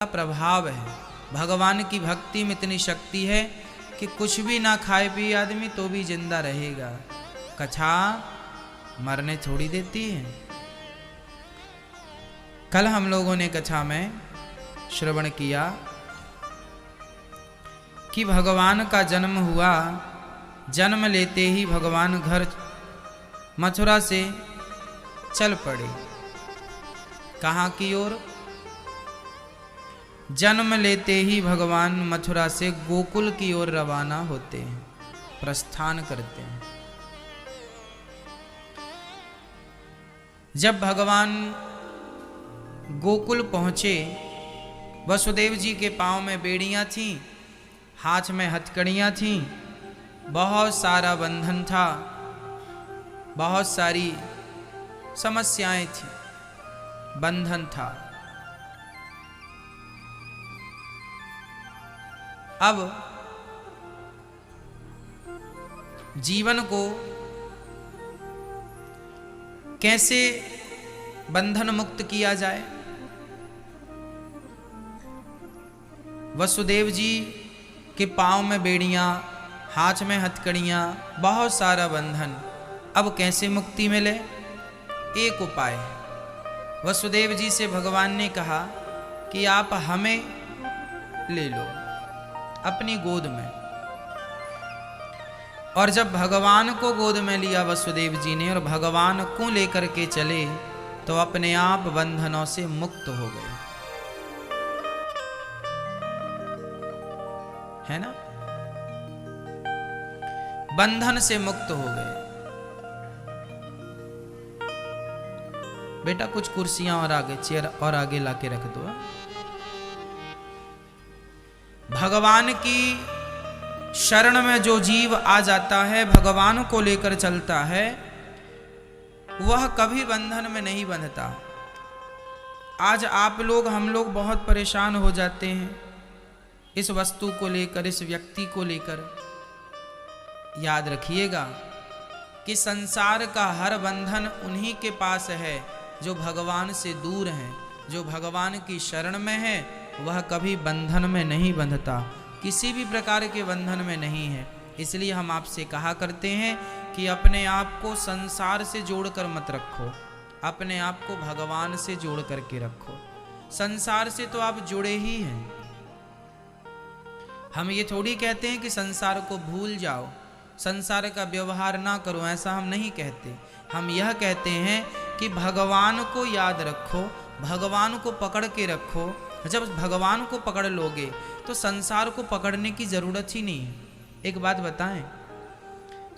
प्रभाव है। भगवान की भक्ति में इतनी शक्ति है कि कुछ भी ना खाए पिए आदमी तो भी जिंदा रहेगा। कथा मरने थोड़ी देती है। कल हम लोगों ने कथा में श्रवण किया कि भगवान का जन्म हुआ। जन्म लेते ही भगवान घर मथुरा से चल पड़े। कहाँ की ओर? जन्म लेते ही भगवान मथुरा से गोकुल की ओर रवाना होते हैं, प्रस्थान करते हैं। जब भगवान गोकुल पहुंचे, वसुदेव जी के पांव में बेड़ियां थीं, हाथ में हथकड़ियां थीं, बहुत सारा बंधन था, बहुत सारी समस्याएं थी, बंधन था। अब जीवन को कैसे बंधन मुक्त किया जाए? वसुदेव जी के पांव में बेड़ियां, हाथ में हथकड़ियां, बहुत सारा बंधन। अब कैसे मुक्ति मिले? एक उपाय है। वसुदेव जी से भगवान ने कहा कि आप हमें ले लो अपनी गोद में। और जब भगवान को गोद में लिया वसुदेव जी ने और भगवान को लेकर के चले तो अपने आप बंधनों से मुक्त हो गए, है ना? बंधन से मुक्त हो गए। बेटा कुछ कुर्सियां और आगे, चेयर और आगे लाके रख दो। भगवान की शरण में जो जीव आ जाता है, भगवान को लेकर चलता है, वह कभी बंधन में नहीं बंधता। आज आप लोग, हम लोग बहुत परेशान हो जाते हैं इस वस्तु को लेकर, इस व्यक्ति को लेकर। याद रखिएगा कि संसार का हर बंधन उन्हीं के पास है जो भगवान से दूर हैं। जो भगवान की शरण में है वह कभी बंधन में नहीं बंधता, किसी भी प्रकार के बंधन में नहीं है। इसलिए हम आपसे कहा करते हैं कि अपने आप को संसार से जोड़कर मत रखो, अपने आप को भगवान से जोड़ करके रखो। संसार से तो आप जुड़े ही हैं। हम ये थोड़ी कहते हैं कि संसार को भूल जाओ, संसार का व्यवहार ना करो, ऐसा हम नहीं कहते। हम यह कहते हैं कि भगवान को याद रखो, भगवान को पकड़ के रखो। जब भगवान को पकड़ लोगे तो संसार को पकड़ने की जरूरत ही नहीं है। एक बात बताएं,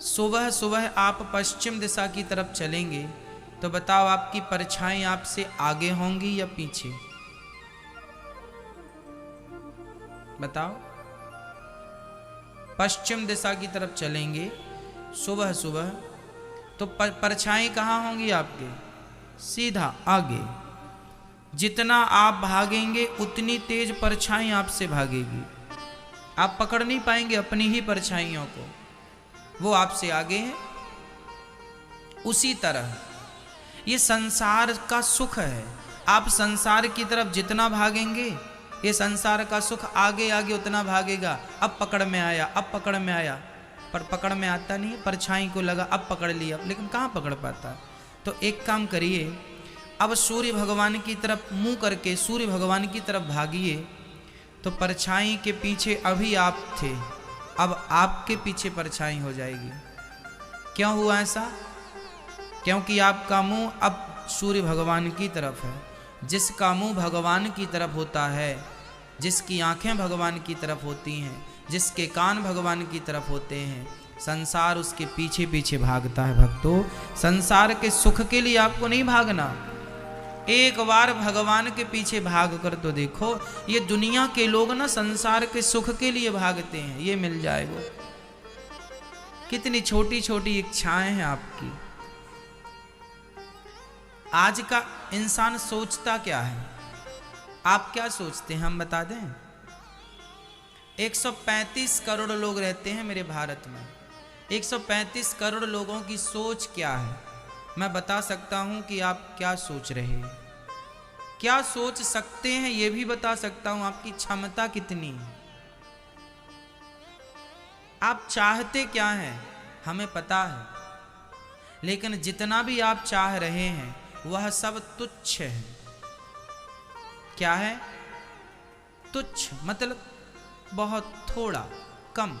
सुबह सुबह आप पश्चिम दिशा की तरफ चलेंगे तो बताओ आपकी परछाई आपसे आगे होंगी या पीछे? बताओ। पश्चिम दिशा की तरफ चलेंगे सुबह सुबह तो परछाई कहाँ होंगी आपके? सीधा आगे। जितना आप भागेंगे उतनी तेज परछाई आपसे भागेगी। आप पकड़ नहीं पाएंगे अपनी ही परछाइयों को, वो आपसे आगे है। उसी तरह ये संसार का सुख है। आप संसार की तरफ जितना भागेंगे, ये संसार का सुख आगे आगे उतना भागेगा। अब पकड़ में आया, अब पकड़ में आया, पर पकड़ में आता नहीं। परछाई को लगा, अब पकड़ लिया, लेकिन कहाँ पकड़ पाता। तो एक काम करिए, अब सूर्य भगवान की तरफ मुंह करके सूर्य भगवान की तरफ भागिए तो परछाई के पीछे अभी आप थे, अब आपके पीछे परछाई हो जाएगी। क्यों हुआ ऐसा? क्योंकि आपका मुंह अब सूर्य भगवान की तरफ है। जिसका मुंह भगवान की तरफ होता है, जिसकी आंखें भगवान की तरफ होती हैं, जिसके कान भगवान की तरफ होते हैं, संसार उसके पीछे पीछे भागता है। भक्तों, संसार के सुख के लिए आपको नहीं भागना। एक बार भगवान के पीछे भाग कर तो देखो। ये दुनिया के लोग ना संसार के सुख के लिए भागते हैं, ये मिल जाए वो। कितनी छोटी छोटी इच्छाएं हैं आपकी। आज का इंसान सोचता क्या है? आप क्या सोचते हैं हम बता दें? 135 करोड़ लोग रहते हैं मेरे भारत में। 135 करोड़ लोगों की सोच क्या है? मैं बता सकता हूं कि आप क्या सोच रहे हैं। क्या सोच सकते हैं ये भी बता सकता हूं, आपकी क्षमता कितनी है। आप चाहते क्या हैं हमें पता है, लेकिन जितना भी आप चाह रहे हैं वह सब तुच्छ है। क्या है? तुच्छ, मतलब बहुत थोड़ा, कम।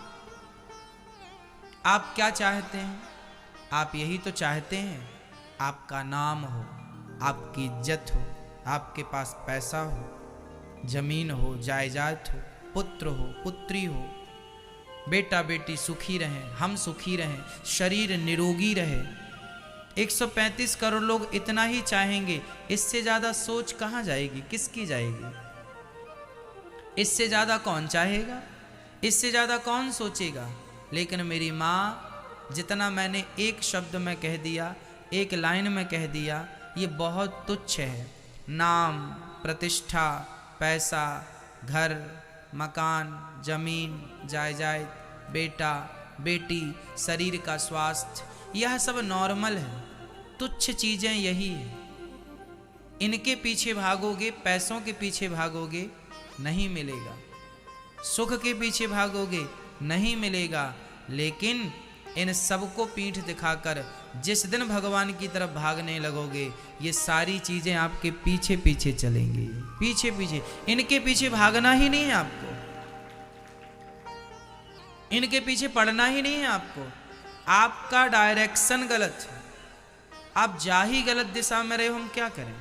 आप क्या चाहते हैं? आप यही तो चाहते हैं आपका नाम हो, आपकी इज्जत हो, आपके पास पैसा हो, जमीन हो, जायदाद हो, पुत्र हो, पुत्री हो, बेटा बेटी सुखी रहें, हम सुखी रहें, शरीर निरोगी रहे। 135 करोड़ लोग इतना ही चाहेंगे। इससे ज्यादा सोच कहाँ जाएगी, किसकी जाएगी? इससे ज्यादा कौन चाहेगा, इससे ज्यादा कौन सोचेगा? लेकिन मेरी माँ, जितना मैंने एक शब्द में कह दिया, एक लाइन में कह दिया, ये बहुत तुच्छ है। नाम, प्रतिष्ठा, पैसा, घर, मकान, जमीन, जायदाद, बेटा बेटी, शरीर का स्वास्थ्य, यह सब नॉर्मल है, तुच्छ चीजें यही है। इनके पीछे भागोगे, पैसों के पीछे भागोगे, नहीं मिलेगा। सुख के पीछे भागोगे, नहीं मिलेगा। लेकिन इन सबको पीठ दिखाकर जिस दिन भगवान की तरफ भागने लगोगे, ये सारी चीजें आपके पीछे पीछे चलेंगी, पीछे पीछे। इनके पीछे भागना ही नहीं है आपको, इनके पीछे पड़ना ही नहीं है आपको। आपका डायरेक्शन गलत है, आप जा ही गलत दिशा में रहे हो, हम क्या करें?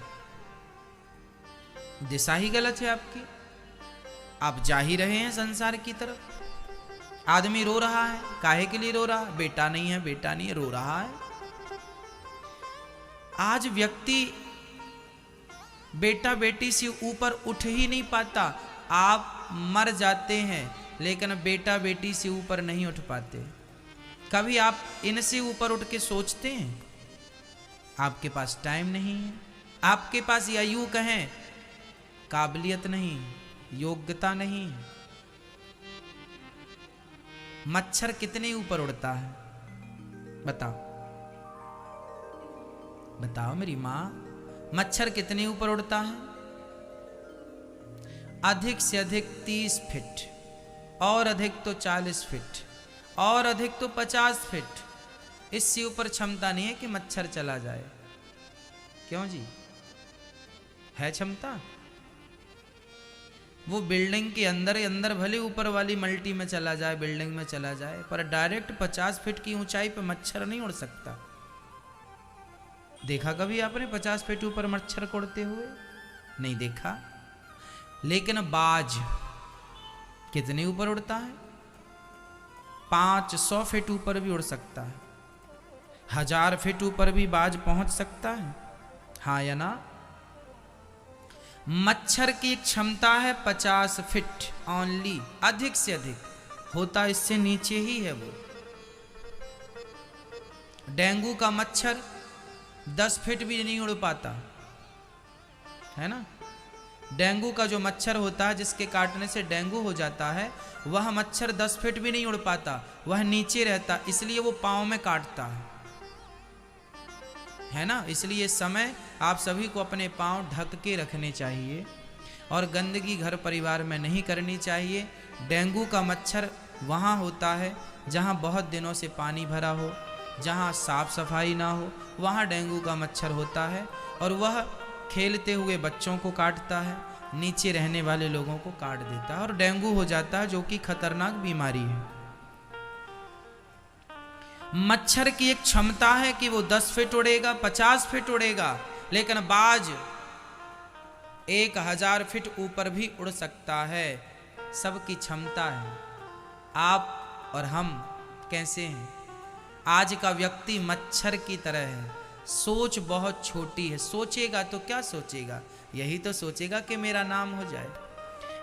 दिशा ही गलत है आपकी, आप जा ही रहे हैं संसार की तरफ। आदमी रो रहा है, काहे के लिए रो रहा है? बेटा नहीं है, बेटा नहीं है, रो रहा है। आज व्यक्ति बेटा बेटी से ऊपर उठ ही नहीं पाता। आप मर जाते हैं लेकिन बेटा बेटी से ऊपर नहीं उठ पाते। कभी आप इनसे ऊपर उठ के सोचते हैं? आपके पास टाइम नहीं है, आपके पास या यूं कहें काबिलियत नहीं, योग्यता नहीं। मच्छर कितने ऊपर उड़ता है बताओ, बताओ मेरी मां, मच्छर कितने ऊपर उड़ता है? अधिक से अधिक 30 फीट, और अधिक तो 40 फीट, और अधिक तो 50 फीट। इससे ऊपर क्षमता नहीं है कि मच्छर चला जाए। क्यों जी, है क्षमता? वो बिल्डिंग के अंदर अंदर भले ऊपर वाली मल्टी में चला जाए, बिल्डिंग में चला जाए, पर डायरेक्ट 50 फीट की ऊंचाई पर मच्छर नहीं उड़ सकता। देखा कभी आपने 50 फीट ऊपर मच्छर को उड़ते हुए? नहीं देखा। लेकिन बाज कितने ऊपर उड़ता है? 500 फीट ऊपर भी उड़ सकता है, 1000 फीट ऊपर भी बाज पहुंच सकता है। हाँ या ना? मच्छर की क्षमता है 50 फीट ओनली, अधिक से अधिक होता इससे नीचे ही है वो। डेंगू का मच्छर 10 फीट भी नहीं उड़ पाता, है ना? डेंगू का जो मच्छर होता है, जिसके काटने से डेंगू हो जाता है, वह मच्छर 10 फीट भी नहीं उड़ पाता, वह नीचे रहता, इसलिए वो पाँव में काटता है ना? इसलिए इस समय आप सभी को अपने पांव ढक के रखने चाहिए और गंदगी घर परिवार में नहीं करनी चाहिए। डेंगू का मच्छर वहाँ होता है जहाँ बहुत दिनों से पानी भरा हो, जहाँ साफ सफाई ना हो, वहाँ डेंगू का मच्छर होता है और वह खेलते हुए बच्चों को काटता है, नीचे रहने वाले लोगों को काट देता है और डेंगू हो जाता है, जो कि खतरनाक बीमारी है। मच्छर की एक क्षमता है कि वो 10 फीट उड़ेगा, 50 फीट उड़ेगा, लेकिन बाज 1000 फीट ऊपर भी उड़ सकता है। सबकी क्षमता है। आप और हम कैसे हैं? आज का व्यक्ति मच्छर की तरह है, सोच बहुत छोटी है। सोचेगा तो क्या सोचेगा? यही तो सोचेगा कि मेरा नाम हो जाए,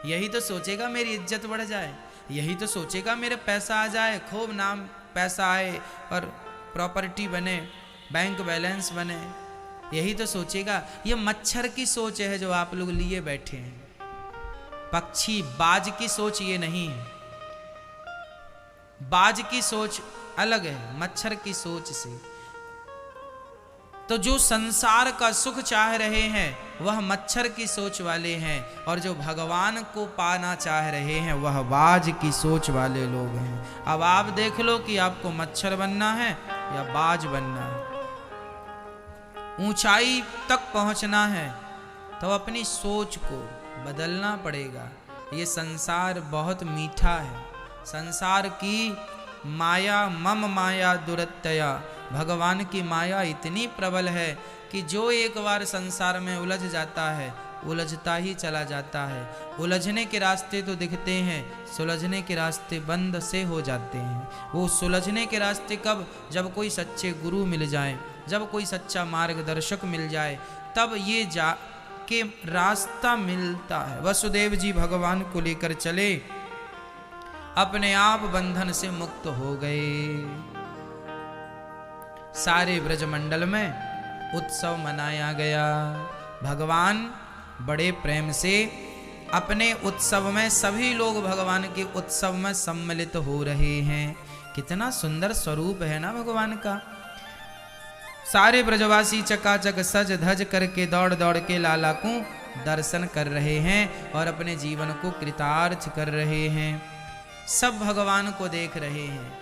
यही तो सोचेगा मेरी इज्जत बढ़ जाए, यही तो सोचेगा मेरे पैसा आ जाए, खूब नाम पैसा आए और प्रॉपर्टी बने, बैंक बैलेंस बने, यही तो सोचेगा। ये मच्छर की सोच है जो आप लोग लिए बैठे हैं। पक्षी बाज की सोच ये नहीं है, बाज की सोच अलग है मच्छर की सोच से। तो जो संसार का सुख चाह रहे हैं वह मच्छर की सोच वाले हैं, और जो भगवान को पाना चाह रहे हैं वह बाज की सोच वाले लोग हैं। अब आप देख लो कि आपको मच्छर बनना है या बाज बनना है। ऊंचाई तक पहुंचना है तो अपनी सोच को बदलना पड़ेगा। ये संसार बहुत मीठा है। संसार की माया मम माया दुरत्यया, भगवान की माया इतनी प्रबल है कि जो एक बार संसार में उलझ जाता है उलझता ही चला जाता है। उलझने के रास्ते तो दिखते हैं, सुलझने के रास्ते बंद से हो जाते हैं। वो सुलझने के रास्ते कब? जब कोई सच्चे गुरु मिल जाए, जब कोई सच्चा मार्गदर्शक मिल जाए, तब ये जा के रास्ता मिलता है। वसुदेव जी भगवान को लेकर चले, अपने आप बंधन से मुक्त हो गए। सारे ब्रजमंडल में उत्सव मनाया गया। भगवान बड़े प्रेम से अपने उत्सव में, सभी लोग भगवान के उत्सव में सम्मिलित हो रहे हैं। कितना सुंदर स्वरूप है ना भगवान का। सारे ब्रजवासी चकाचक सज धज करके दौड़ दौड़ के लाला को दर्शन कर रहे हैं और अपने जीवन को कृतार्थ कर रहे हैं। सब भगवान को देख रहे हैं।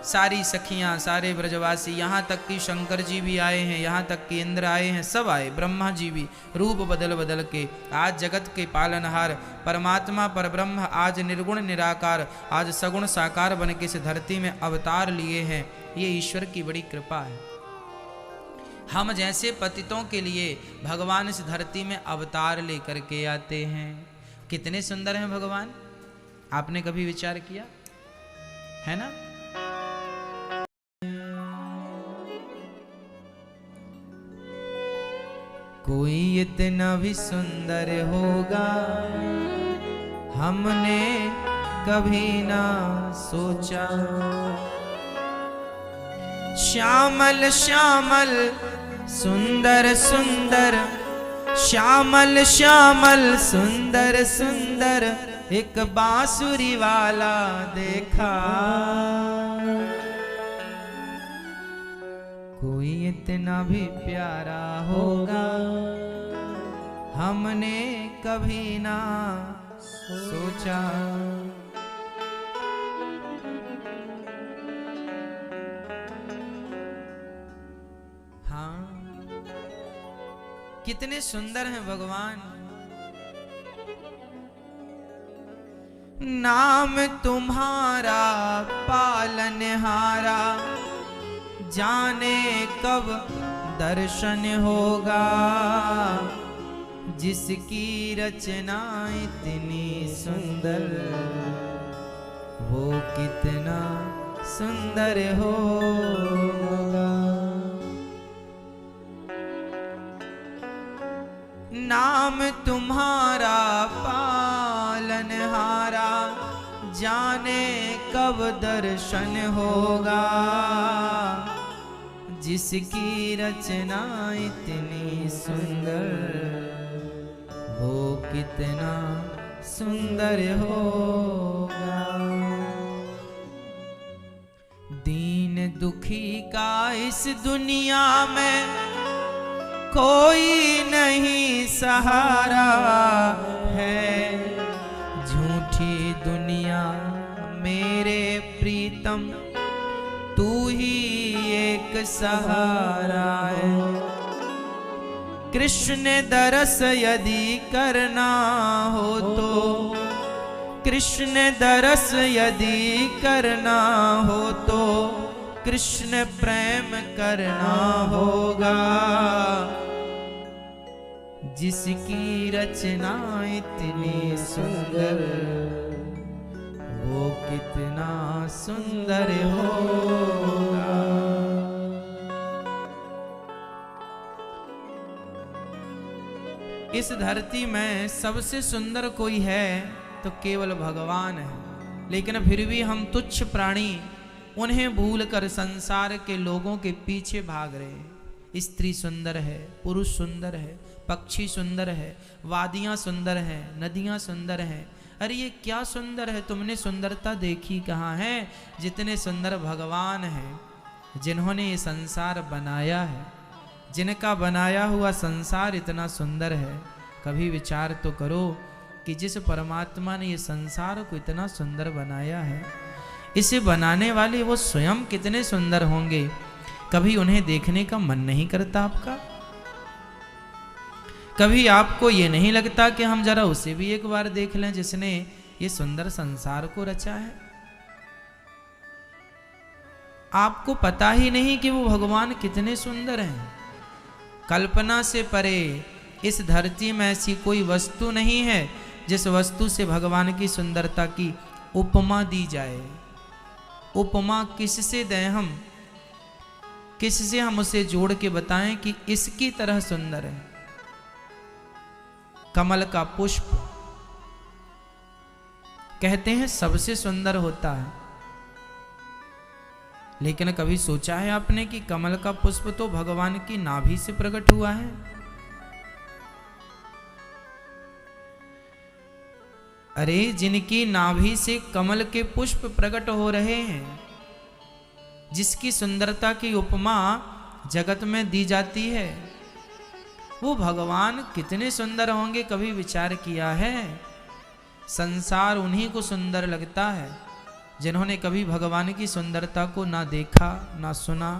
सारी सखियां, सारे ब्रजवासी, यहाँ तक कि शंकर जी भी आए हैं, यहाँ तक कि इंद्र आए हैं, सब आए, ब्रह्मा जी भी रूप बदल बदल के। आज जगत के पालनहार परमात्मा पर ब्रह्म आज निर्गुण निराकार, आज सगुण साकार बन के इस धरती में अवतार लिए हैं। ये ईश्वर की बड़ी कृपा है। हम जैसे पतितों के लिए भगवान इस धरती में अवतार लेकर के आते हैं। कितने सुंदर हैं भगवान, आपने कभी विचार किया है ना? कोई इतना भी सुंदर होगा हमने कभी ना सोचा। श्यामल श्यामल सुंदर सुंदर, श्यामल श्यामल सुंदर सुंदर एक बांसुरी वाला देखा। कोई इतना भी प्यारा होगा हमने कभी ना सोचा। हाँ, कितने सुंदर हैं भगवान। नाम तुम्हारा पालनहारा, जाने कब दर्शन होगा। जिसकी रचना इतनी सुंदर, वो कितना सुंदर होगा। नाम तुम्हारा पालनहारा, जाने कब दर्शन होगा। जिसकी रचना इतनी सुंदर, वो कितना सुंदर होगा। दीन दुखी का इस दुनिया में कोई नहीं सहारा है। झूठी दुनिया मेरे प्रीतम, तू ही एक सहारा है। कृष्ण दरस यदि करना हो तो, कृष्ण दरस यदि करना हो तो कृष्ण प्रेम करना होगा। जिसकी रचना इतनी सुंदर, वो कितना सुंदर होगा। इस धरती में सबसे सुंदर कोई है तो केवल भगवान है। लेकिन फिर भी हम तुच्छ प्राणी उन्हें भूलकर संसार के लोगों के पीछे भाग रहे हैं। स्त्री सुंदर है, पुरुष सुंदर है, पक्षी सुंदर है, वादियां सुंदर हैं, नदियां सुंदर हैं। अरे ये क्या सुंदर है, तुमने सुंदरता देखी कहाँ है? जितने सुंदर भगवान हैं, जिन्होंने ये संसार बनाया है, जिनका बनाया हुआ संसार इतना सुंदर है, कभी विचार तो करो कि जिस परमात्मा ने ये संसार को इतना सुंदर बनाया है, इसे बनाने वाले वो स्वयं कितने सुंदर होंगे। कभी उन्हें देखने का मन नहीं करता आपका? कभी आपको ये नहीं लगता कि हम जरा उसे भी एक बार देख लें जिसने ये सुंदर संसार को रचा है? आपको पता ही नहीं कि वो भगवान कितने सुंदर हैं। कल्पना से परे इस धरती में ऐसी कोई वस्तु नहीं है जिस वस्तु से भगवान की सुंदरता की उपमा दी जाए। उपमा किससे दें हम? किससे हम उसे जोड़ के बताएं कि इसकी तरह सुंदर है? कमल का पुष्प कहते हैं सबसे सुंदर होता है, लेकिन कभी सोचा है आपने कि कमल का पुष्प तो भगवान की नाभि से प्रकट हुआ है? अरे जिनकी नाभि से कमल के पुष्प प्रकट हो रहे हैं, जिसकी सुंदरता की उपमा जगत में दी जाती है, वो भगवान कितने सुंदर होंगे? कभी विचार किया है? संसार उन्हीं को सुंदर लगता है जिन्होंने कभी भगवान की सुंदरता को ना देखा, ना सुना,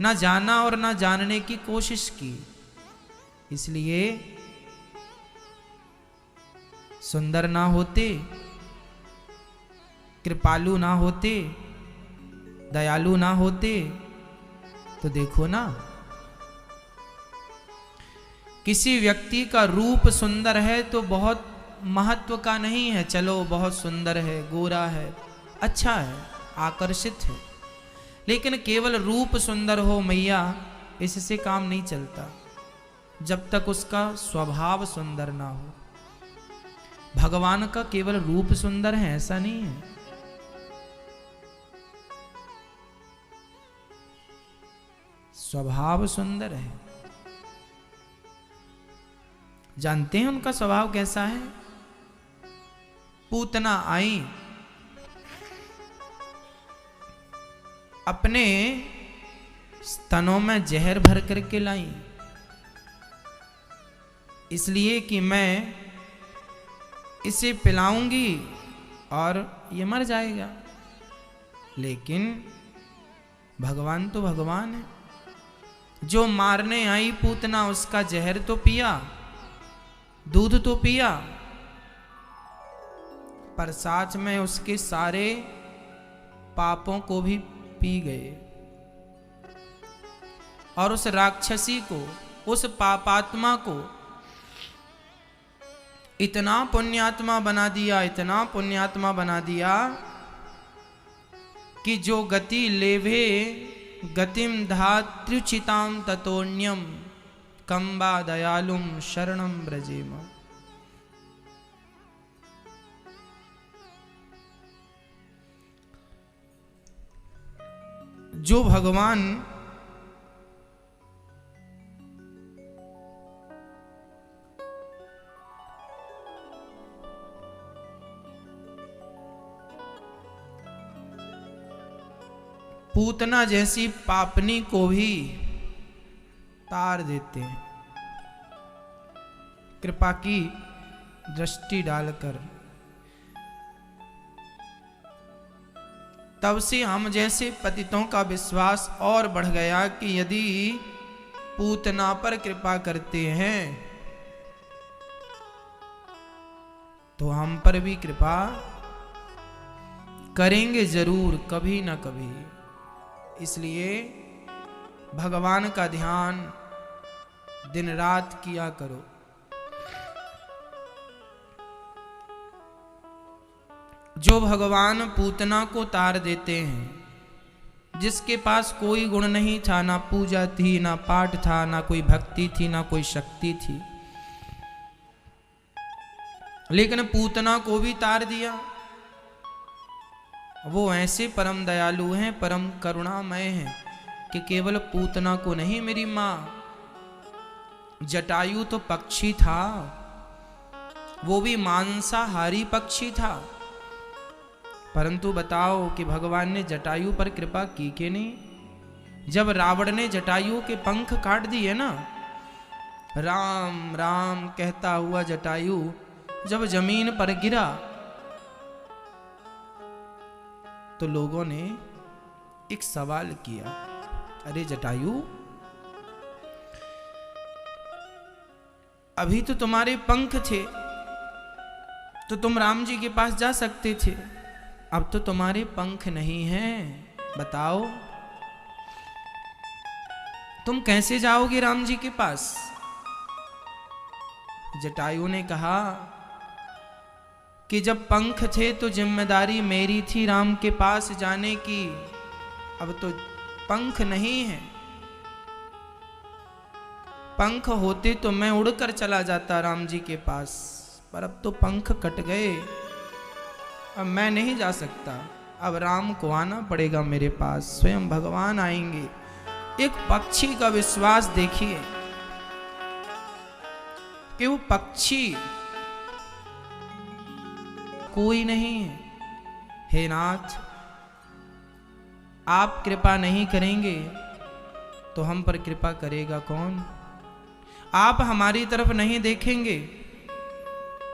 ना जाना और ना जानने की कोशिश की। इसलिए सुंदर ना होते, कृपालु ना होते, दयालु ना होते तो देखो ना, किसी व्यक्ति का रूप सुंदर है तो बहुत महत्व का नहीं है। चलो बहुत सुंदर है, गोरा है, अच्छा है, आकर्षित है, लेकिन केवल रूप सुंदर हो मैया, इससे काम नहीं चलता जब तक उसका स्वभाव सुंदर ना हो। भगवान का केवल रूप सुंदर है ऐसा नहीं है। स्वभाव सुंदर है। जानते हैं उनका स्वभाव कैसा है? पूतना आई, अपने स्तनों में जहर भर करके लाई, इसलिए कि मैं इसे पिलाऊंगी और ये मर जाएगा। लेकिन भगवान तो भगवान है। जो मारने आई पूतना, उसका जहर तो पिया, दूध तो पिया, पर साथ में उसके सारे पापों को भी पी गए और उस राक्षसी को, उस पापात्मा को इतना पुण्यात्मा बना दिया, इतना पुण्यात्मा बना दिया कि जो गति लेभे गतिम धात्रुचिताम ततोन्यम कंबा दयालुम शरणम ब्रजेम। जो भगवान पूतना जैसी पापनी को भी तार देते हैं, कृपा की दृष्टि डालकर, तब से हम जैसे पतितों का विश्वास और बढ़ गया कि यदि पूतना पर कृपा करते हैं तो हम पर भी कृपा करेंगे जरूर, कभी ना कभी। इसलिए भगवान का ध्यान दिन रात किया करो। जो भगवान पूतना को तार देते हैं, जिसके पास कोई गुण नहीं था, ना पूजा थी, ना पाठ था, ना कोई भक्ति थी, ना कोई शक्ति थी, लेकिन पूतना को भी तार दिया। वो ऐसे परम दयालु हैं, परम करुणामय हैं कि केवल पूतना को नहीं, मेरी माँ जटायु तो पक्षी था, वो भी मांसाहारी पक्षी था, परंतु बताओ कि भगवान ने जटायु पर कृपा की कि नहीं? जब रावण ने जटायु के पंख काट दिए ना, राम राम कहता हुआ जटायु जब जमीन पर गिरा तो लोगों ने एक सवाल किया, अरे जटायु, अभी तो तुम्हारे पंख थे तो तुम राम जी के पास जा सकते थे, अब तो तुम्हारे पंख नहीं हैं, बताओ तुम कैसे जाओगे राम जी के पास? जटायु ने कहा कि जब पंख थे तो जिम्मेदारी मेरी थी राम के पास जाने की, अब तो पंख नहीं है। पंख होते तो मैं उड़कर चला जाता राम जी के पास, पर अब तो पंख कट गए, अब मैं नहीं जा सकता, अब राम को आना पड़ेगा मेरे पास, स्वयं भगवान आएंगे। एक पक्षी का विश्वास देखिए कि वो पक्षी कोई नहीं है। हे नाथ, आप कृपा नहीं करेंगे तो हम पर कृपा करेगा कौन? आप हमारी तरफ नहीं देखेंगे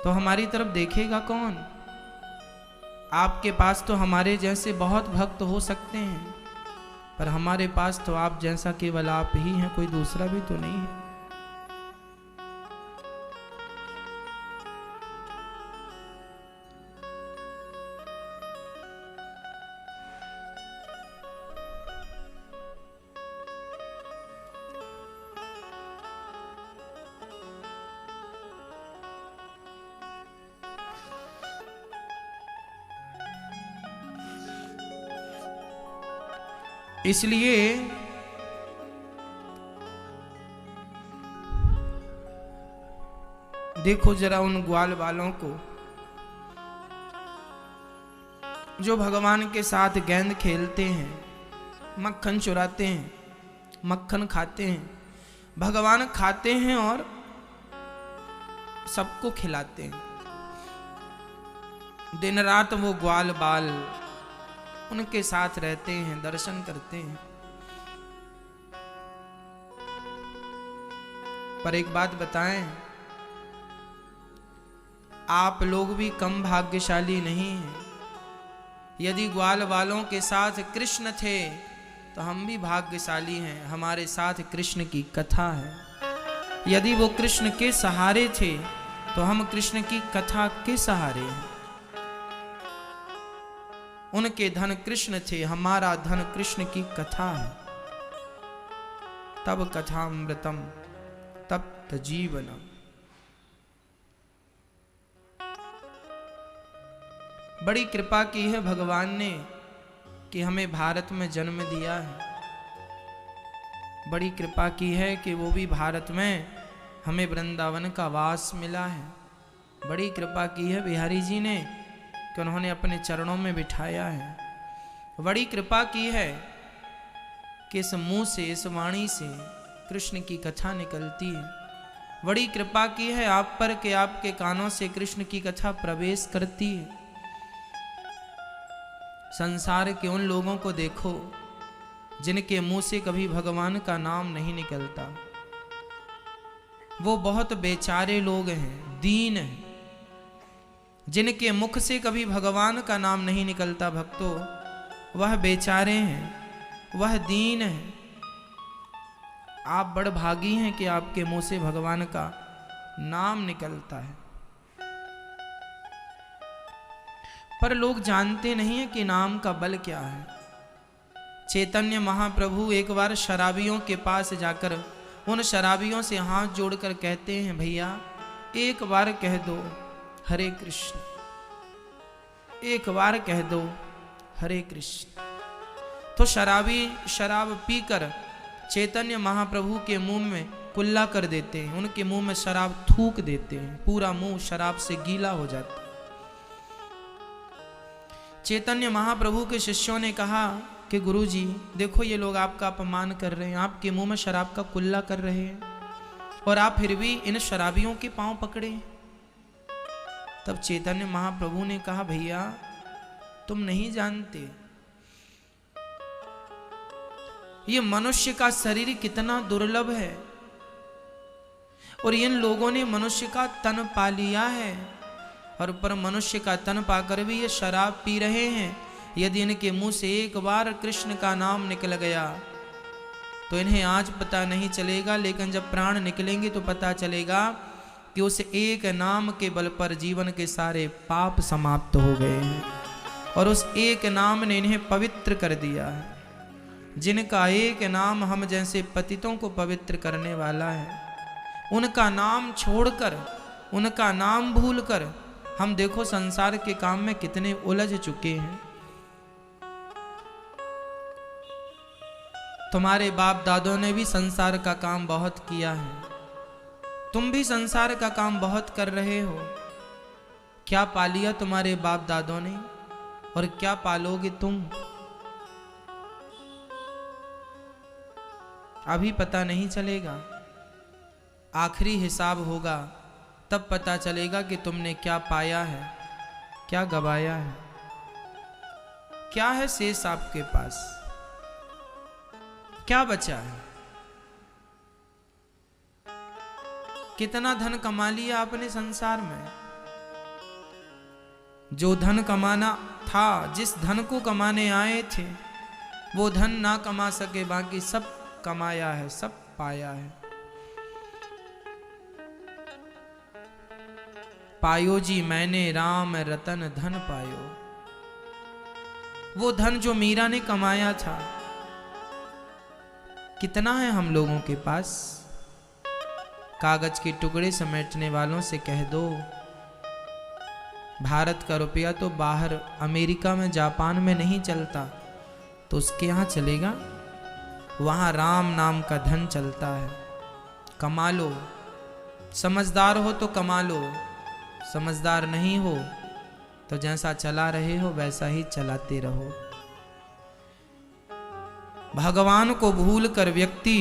तो हमारी तरफ देखेगा कौन? आपके पास तो हमारे जैसे बहुत भक्त हो सकते हैं, पर हमारे पास तो आप जैसा केवल आप ही हैं, कोई दूसरा भी तो नहीं है। इसलिए देखो जरा उन ग्वाल वालों को जो भगवान के साथ गेंद खेलते हैं, मक्खन चुराते हैं, मक्खन खाते हैं, भगवान खाते हैं और सबको खिलाते हैं। दिन रात वो ग्वाल बाल उनके साथ रहते हैं, दर्शन करते हैं। पर एक बात बताएं, आप लोग भी कम भाग्यशाली नहीं हैं। यदि ग्वाल वालों के साथ कृष्ण थे तो हम भी भाग्यशाली हैं, हमारे साथ कृष्ण की कथा है। यदि वो कृष्ण के सहारे थे तो हम कृष्ण की कथा के सहारे हैं। उनके धन कृष्ण थे, हमारा धन कृष्ण की कथा है। तब कथामृतम तप्त जीवनम। बड़ी कृपा की है भगवान ने कि हमें भारत में जन्म दिया है। बड़ी कृपा की है कि वो भी भारत में हमें वृंदावन का वास मिला है। बड़ी कृपा की है बिहारी जी ने कि उन्होंने अपने चरणों में बिठाया है। बड़ी कृपा की है कि इस मुंह से, इस वाणी से कृष्ण की कथा निकलती है। बड़ी कृपा की है आप पर कि आपके कानों से कृष्ण की कथा प्रवेश करती है। संसार के उन लोगों को देखो जिनके मुंह से कभी भगवान का नाम नहीं निकलता। वो बहुत बेचारे लोग हैं, दीन हैं। जिनके मुख से कभी भगवान का नाम नहीं निकलता भक्तों, वह बेचारे हैं, वह दीन है। आप बड़ भागी हैं कि आपके मुंह से भगवान का नाम निकलता है। पर लोग जानते नहीं है कि नाम का बल क्या है। चैतन्य महाप्रभु एक बार शराबियों के पास जाकर उन शराबियों से हाथ जोड़कर कहते हैं, भैया एक बार कह दो हरे कृष्ण, एक बार कह दो हरे कृष्ण। तो शराबी शराब पीकर चैतन्य महाप्रभु के मुंह में कुल्ला कर देते हैं, उनके मुंह में शराब थूक देते हैं, पूरा मुंह शराब से गीला हो जाता है। चैतन्य महाप्रभु के शिष्यों ने कहा कि गुरुजी देखो ये लोग आपका अपमान कर रहे हैं, आपके मुंह में शराब का कुल्ला कर रहे हैं और आप फिर भी इन शराबियों के पांव पकड़े। तब चैतन्य महाप्रभु ने कहा, भैया तुम नहीं जानते, ये मनुष्य का शरीर कितना दुर्लभ है, और इन लोगों ने मनुष्य का तन पा लिया है, और पर मनुष्य का तन पाकर भी ये शराब पी रहे हैं। यदि इनके मुंह से एक बार कृष्ण का नाम निकल गया तो इन्हें आज पता नहीं चलेगा, लेकिन जब प्राण निकलेंगे तो पता चलेगा कि उस एक नाम के बल पर जीवन के सारे पाप समाप्त हो गए हैं, और उस एक नाम ने इन्हें पवित्र कर दिया है। जिनका एक नाम हम जैसे पतितों को पवित्र करने वाला है, उनका नाम छोड़कर, उनका नाम भूलकर हम देखो संसार के काम में कितने उलझ चुके हैं। तुम्हारे बाप दादों ने भी संसार का काम बहुत किया है, तुम भी संसार का काम बहुत कर रहे हो। क्या पा लिया तुम्हारे बाप दादों ने, और क्या पालोगे तुम, अभी पता नहीं चलेगा। आखिरी हिसाब होगा तब पता चलेगा कि तुमने क्या पाया है, क्या गवाया है, क्या है शेष आपके पास, क्या बचा है। कितना धन कमा लिया आपने संसार में। जो धन कमाना था, जिस धन को कमाने आए थे, वो धन ना कमा सके, बाकी सब कमाया है, सब पाया है। पायो जी मैंने राम रतन धन पायो, वो धन जो मीरा ने कमाया था। कितना है हम लोगों के पास। कागज के टुकड़े समेटने वालों से कह दो, भारत का रुपया तो बाहर अमेरिका में, जापान में नहीं चलता, तो उसके यहाँ चलेगा। वहाँ राम नाम का धन चलता है। कमा लो, समझदार हो तो कमा लो, समझदार नहीं हो तो जैसा चला रहे हो वैसा ही चलाते रहो। भगवान को भूलकर व्यक्ति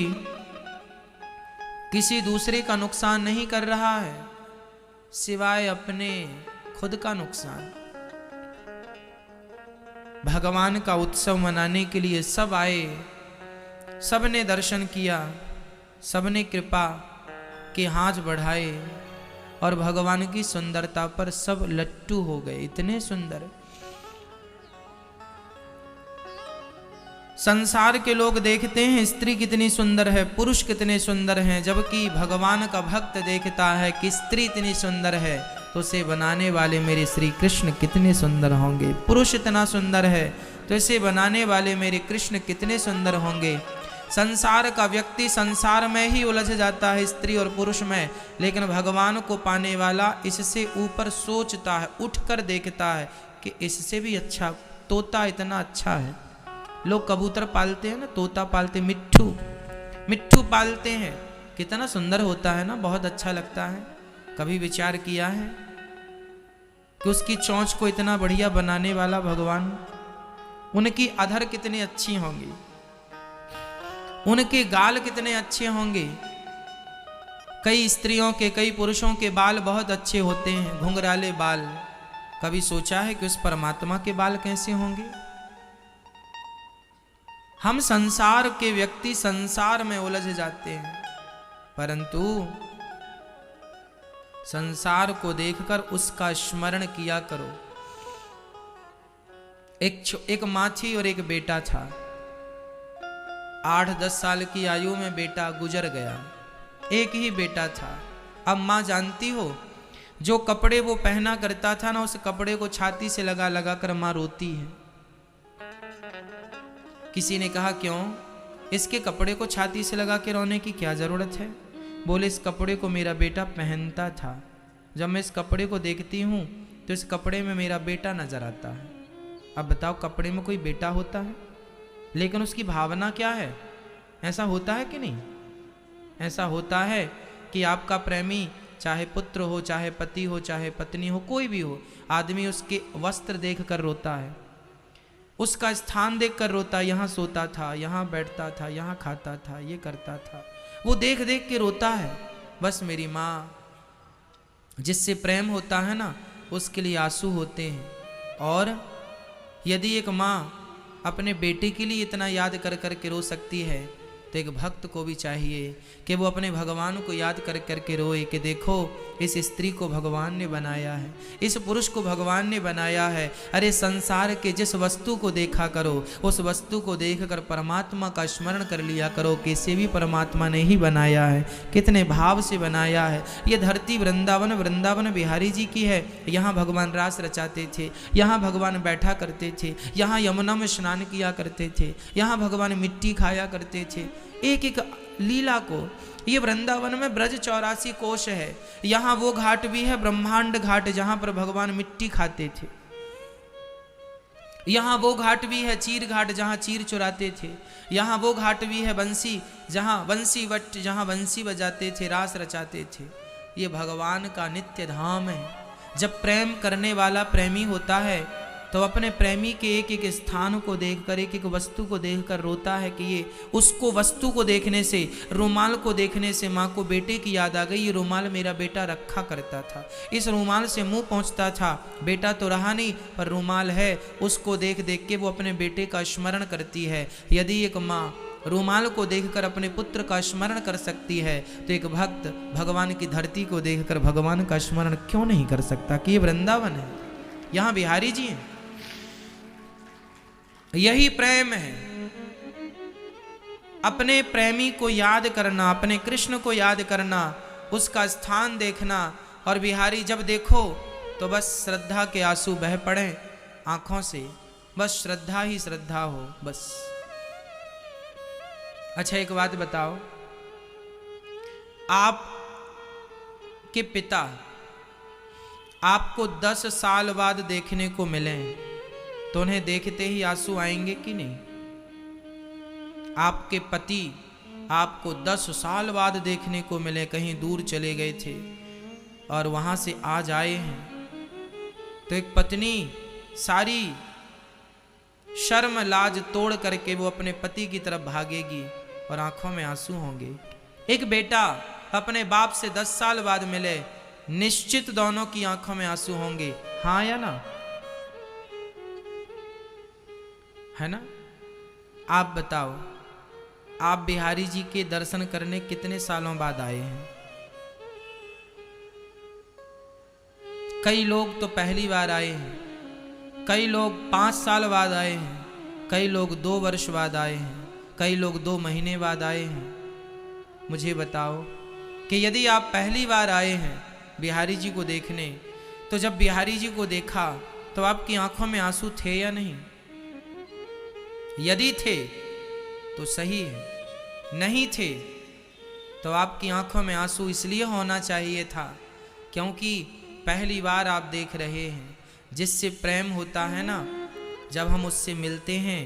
किसी दूसरे का नुकसान नहीं कर रहा है, सिवाय अपने खुद का नुकसान। भगवान का उत्सव मनाने के लिए सब आए, सबने दर्शन किया, सबने कृपा के हाथ बढ़ाए, और भगवान की सुंदरता पर सब लट्टू हो गए। इतने सुंदर संसार के लोग देखते हैं स्त्री कितनी सुंदर है, पुरुष कितने सुंदर हैं, जबकि भगवान का भक्त देखता है कि स्त्री इतनी सुंदर है तो उसे बनाने वाले मेरे श्री कृष्ण कितने सुंदर होंगे। पुरुष इतना सुंदर है तो इसे बनाने वाले मेरे कृष्ण कितने सुंदर होंगे। संसार का व्यक्ति संसार में ही उलझ जाता है, स्त्री और पुरुष में, लेकिन भगवान को पाने वाला इससे ऊपर सोचता है, उठकर देखता है कि इससे भी अच्छा तोता इतना अच्छा है। लोग कबूतर पालते हैं ना, तोता पालते, मिट्ठू, मिट्ठू पालते हैं, कितना सुंदर होता है ना, बहुत अच्छा लगता है। कभी विचार किया है कि उसकी चोंच को इतना बढ़िया बनाने वाला भगवान, उनकी अधर कितनी अच्छी होंगी, उनके गाल कितने अच्छे होंगे। कई स्त्रियों के, कई पुरुषों के बाल बहुत अच्छे होते हैं, घुंघराले बाल। कभी सोचा है कि उस परमात्मा के बाल कैसे होंगे। हम संसार के व्यक्ति संसार में उलझ जाते हैं, परंतु संसार को देखकर उसका स्मरण किया करो। एक माँ थी और एक बेटा था। 8-10 साल की आयु में बेटा गुजर गया, एक ही बेटा था। अब माँ जानती हो, जो कपड़े वो पहना करता था ना, उस कपड़े को छाती से लगा लगा कर माँ रोती है। किसी ने कहा क्यों, इसके कपड़े को छाती से लगा के रोने की क्या जरूरत है। बोले इस कपड़े को मेरा बेटा पहनता था, जब मैं इस कपड़े को देखती हूँ तो इस कपड़े में मेरा बेटा नजर आता है। अब बताओ, कपड़े में कोई बेटा होता है, लेकिन उसकी भावना क्या है। ऐसा होता है कि नहीं। ऐसा होता है कि आपका प्रेमी, चाहे पुत्र हो, चाहे पति हो, चाहे पत्नी हो, कोई भी हो, आदमी उसके वस्त्र देख कर रोता है, उसका स्थान देख कर रोता है। यहाँ सोता था, यहाँ बैठता था, यहाँ खाता था, ये करता था, वो देख देख के रोता है। बस मेरी माँ, जिससे प्रेम होता है ना, उसके लिए आंसू होते हैं। और यदि एक माँ अपने बेटे के लिए इतना याद कर कर के रो सकती है, तो एक भक्त को भी चाहिए कि वो अपने भगवान को याद कर कर के रोए कि देखो इस स्त्री को भगवान ने बनाया है, इस पुरुष को भगवान ने बनाया है। अरे संसार के जिस वस्तु को देखा करो, उस वस्तु को देखकर परमात्मा का स्मरण कर लिया करो कि इसे भी परमात्मा ने ही बनाया है, कितने भाव से बनाया है। ये धरती वृंदावन बिहारी जी की है। यहाँ भगवान रास रचाते थे, यहाँ भगवान बैठा करते थे, यहाँ यमुना में स्नान किया करते थे, यहाँ भगवान मिट्टी खाया करते थे। एक एक लीला को, ये वृंदावन में ब्रज 84 कोश है। यहाँ वो घाट भी है ब्रह्मांड घाट जहाँ पर भगवान मिट्टी खाते थे। यहाँ वो घाट भी है चीर घाट जहाँ चीर चुराते थे। यहाँ वो घाट भी है बंसी जहाँ बंसी वट जहाँ बंसी बजाते थे, रास रचाते थे। ये भगवान का नित्य धाम है। जब प्रेम करने वाला प्रेमी होता है तो अपने प्रेमी के एक एक स्थान को देखकर, एक एक वस्तु को देखकर रोता है कि ये उसको वस्तु को देखने से, रुमाल को देखने से माँ को बेटे की याद आ गई। ये रुमाल मेरा बेटा रखा करता था, इस रुमाल से मुंह पहुँचता था, बेटा तो रहा नहीं पर रुमाल है। उसको देख देख के वो अपने बेटे का स्मरण करती है। यदि एक माँ रुमाल को देखकर अपने पुत्र का स्मरण कर सकती है तो एक भक्त भगवान की धरती को देखकर भगवान का स्मरण क्यों नहीं कर सकता कि ये वृंदावन है, यहाँ बिहारी जी हैं। यही प्रेम है, अपने प्रेमी को याद करना, अपने कृष्ण को याद करना, उसका स्थान देखना। और बिहारी जब देखो तो बस श्रद्धा के आंसू बह पड़े आंखों से, बस श्रद्धा ही श्रद्धा हो बस। अच्छा एक बात बताओ, आप के पिता आपको 10 साल बाद देखने को मिले तो उन्हें देखते ही आंसू आएंगे कि नहीं? आपके पति आपको 10 साल बाद देखने को मिले, कहीं दूर चले गए थे और वहां से आज आए हैं, तो एक पत्नी सारी शर्म लाज तोड़ करके वो अपने पति की तरफ भागेगी और आंखों में आंसू होंगे। एक बेटा अपने बाप से 10 साल बाद मिले, निश्चित दोनों की आंखों में आंसू होंगे, हाँ या ना? है ना? आप बताओ, आप बिहारी जी के दर्शन करने कितने सालों बाद आए हैं? कई लोग तो पहली बार आए हैं, कई लोग 5 साल बाद आए हैं, कई लोग 2 वर्ष बाद आए हैं, कई लोग 2 महीने बाद आए हैं। मुझे बताओ कि यदि आप पहली बार आए हैं बिहारी जी को देखने, तो जब बिहारी जी को देखा तो आपकी आंखों में आंसू थे या नहीं? यदि थे तो सही है, नहीं थे तो आपकी आंखों में आंसू इसलिए होना चाहिए था क्योंकि पहली बार आप देख रहे हैं। जिससे प्रेम होता है ना, जब हम उससे मिलते हैं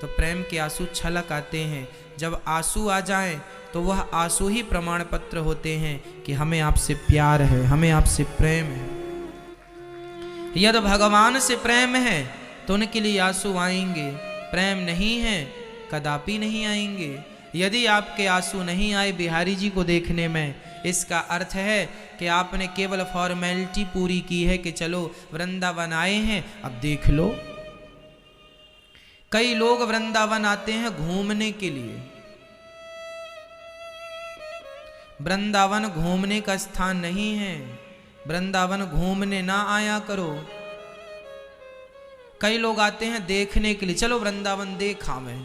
तो प्रेम के आंसू छलक आते हैं। जब आंसू आ जाएं तो वह आंसू ही प्रमाण पत्र होते हैं कि हमें आपसे प्यार है, हमें आपसे प्रेम है। यदि भगवान से प्रेम है तो उनके लिए आंसू आएंगे, प्रेम नहीं है कदापि नहीं आएंगे। यदि आपके आंसू नहीं आए बिहारी जी को देखने में, इसका अर्थ है कि आपने केवल फॉर्मेलिटी पूरी की है कि चलो वृंदावन आए हैं अब देख लो। कई लोग वृंदावन आते हैं घूमने के लिए। वृंदावन घूमने का स्थान नहीं है, वृंदावन घूमने ना आया करो। कई लोग आते हैं देखने के लिए, चलो वृंदावन देखा मैं।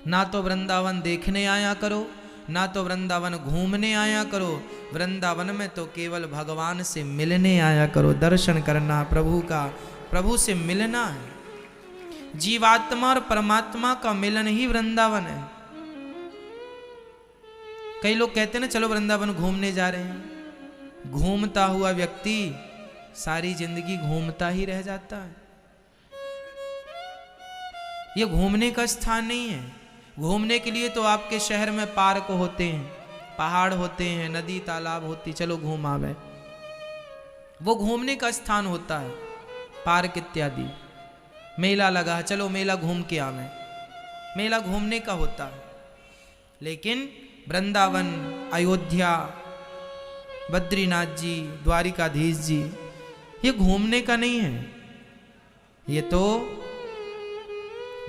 ना तो वृंदावन देखने आया करो, ना तो वृंदावन घूमने आया करो। वृंदावन में तो केवल भगवान से मिलने आया करो, दर्शन करना प्रभु का, प्रभु से मिलना है। जीवात्मा और परमात्मा का मिलन ही वृंदावन है। कई लोग कहते हैं ना चलो वृंदावन घूमने जा रहे हैं। घूमता हुआ व्यक्ति सारी जिंदगी घूमता ही रह जाता है। ये घूमने का स्थान नहीं है। घूमने के लिए तो आपके शहर में पार्क होते हैं, पहाड़ होते हैं, नदी तालाब होती, चलो घूम आवे, वो घूमने का स्थान होता है। पार्क इत्यादि, मेला लगा, चलो मेला घूम के आवे, मेला घूमने का होता है। लेकिन वृंदावन, अयोध्या, बद्रीनाथ जी, द्वारिकाधीश जी, ये घूमने का नहीं है। ये तो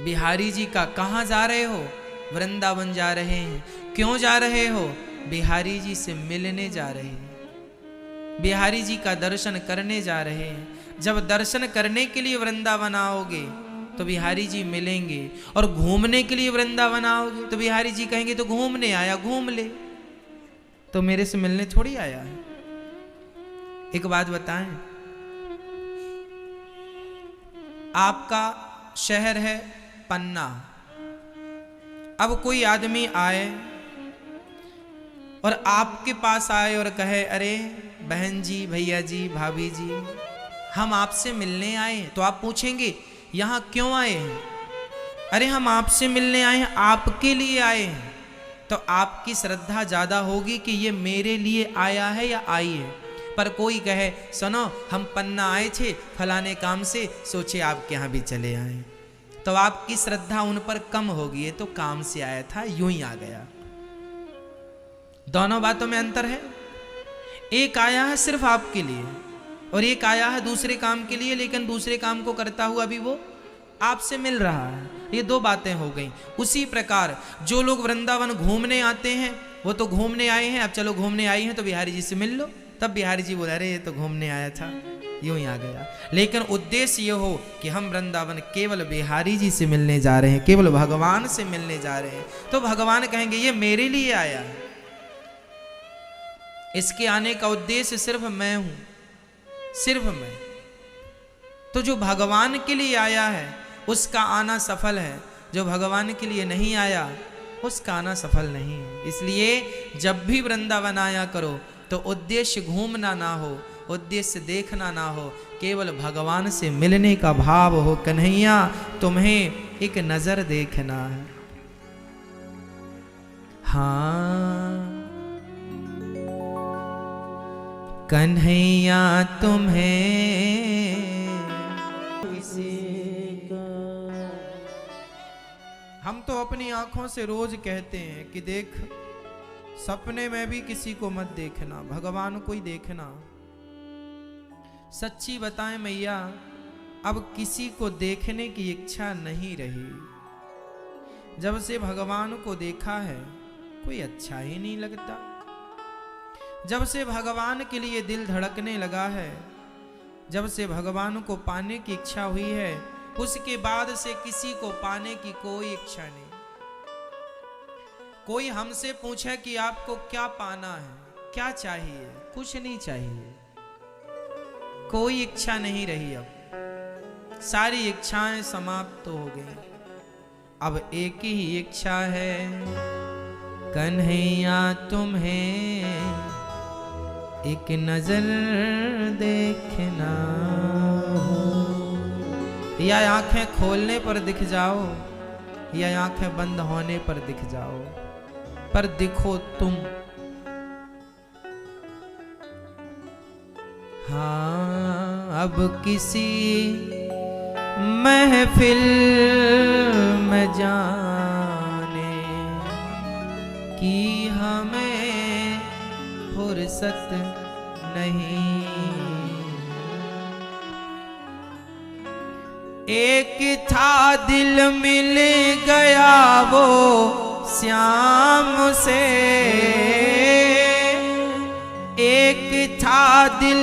बिहारी जी का कहाँ जा रहे हो? वृंदावन जा रहे हैं। क्यों जा रहे हो? बिहारी जी से मिलने जा रहे हैं, बिहारी जी का दर्शन करने जा रहे हैं। जब दर्शन करने के लिए वृंदावन आओगे तो बिहारी जी मिलेंगे, और घूमने के लिए वृंदावन आओगे तो बिहारी जी कहेंगे तो घूमने आया, घूम ले, तो मेरे से मिलने थोड़ी आया है। एक बात बताएं, आपका शहर है पन्ना, अब कोई आदमी आए और आपके पास आए और कहे अरे बहन जी, भैया जी, भाभी जी, हम आपसे मिलने आए हैं, तो आप पूछेंगे यहाँ क्यों आए हैं? अरे हम आपसे मिलने आए हैं, आपके लिए आए हैं। तो आपकी श्रद्धा ज्यादा होगी कि ये मेरे लिए आया है या आई है। पर कोई कहे सुनो हम पन्ना आए थे फलाने काम से, सोचे आपके यहाँ भी चले आए, तो आपकी श्रद्धा उन पर कम होगी। ये तो काम से आया था, यूं ही आ गया। दोनों बातों में अंतर है। एक आया है सिर्फ आपके लिए और एक आया है दूसरे काम के लिए, लेकिन दूसरे काम को करता हुआ भी वो आपसे मिल रहा है। ये दो बातें हो गई। उसी प्रकार जो लोग वृंदावन घूमने आते हैं वो तो घूमने आए हैं, अब चलो घूमने आई हैं तो बिहारी जी से मिल लो, तब बिहारी जी बोला अरे ये तो घूमने आया था, यूं ही आ गया। लेकिन उद्देश्य ये हो कि हम वृंदावन केवल बिहारी जी से मिलने जा रहे हैं, केवल भगवान से मिलने जा रहे हैं, तो भगवान कहेंगे ये मेरे लिए आया है, इसके आने का उद्देश्य सिर्फ मैं हूं, सिर्फ मैं। तो जो भगवान के लिए आया है उसका आना सफल है, जो भगवान के लिए नहीं आया उसका आना सफल नहीं है। इसलिए जब भी वृंदावन आया करो तो उद्देश्य घूमना ना हो, उद्देश्य देखना ना हो, केवल भगवान से मिलने का भाव हो। कन्हैया तुम्हें एक नजर देखना है, हाँ कन्हैया तुम्हें। हम तो अपनी आंखों से रोज कहते हैं कि देख सपने में भी किसी को मत देखना, भगवान को ही देखना। सच्ची बताएं मैया, अब किसी को देखने की इच्छा नहीं रही। जब से भगवान को देखा है कोई अच्छा ही नहीं लगता। जब से भगवान के लिए दिल धड़कने लगा है, जब से भगवान को पाने की इच्छा हुई है, उसके बाद से किसी को पाने की कोई इच्छा नहीं। कोई हमसे पूछे कि आपको क्या पाना है, क्या चाहिए, कुछ नहीं चाहिए, कोई इच्छा नहीं रही। अब सारी इच्छाएं समाप्त हो गई। अब एक ही इच्छा है, कन्हैया तुम्हें एक नजर देखना हो। या आंखें खोलने पर दिख जाओ या आंखें बंद होने पर दिख जाओ, पर दिखो तुम। हाँ अब किसी महफिल में जाने की हमें फुर्सत नहीं। एक था दिल मिल गया वो श्याम से, एक था दिल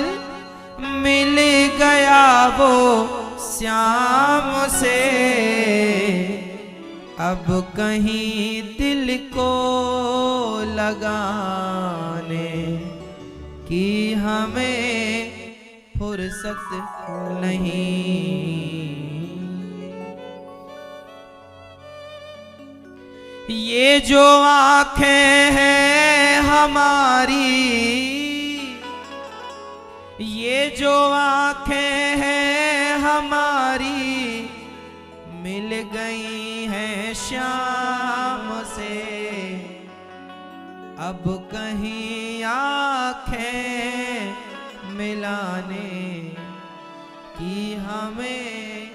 मिल गया वो श्याम से। अब कहीं दिल को लगाने की हमें फुर्सत नहीं। ये जो आंखें हैं हमारी, ये जो आंखें हैं हमारी, मिल गई हैं श्याम से। अब कहीं आंखें मिलाने की हमें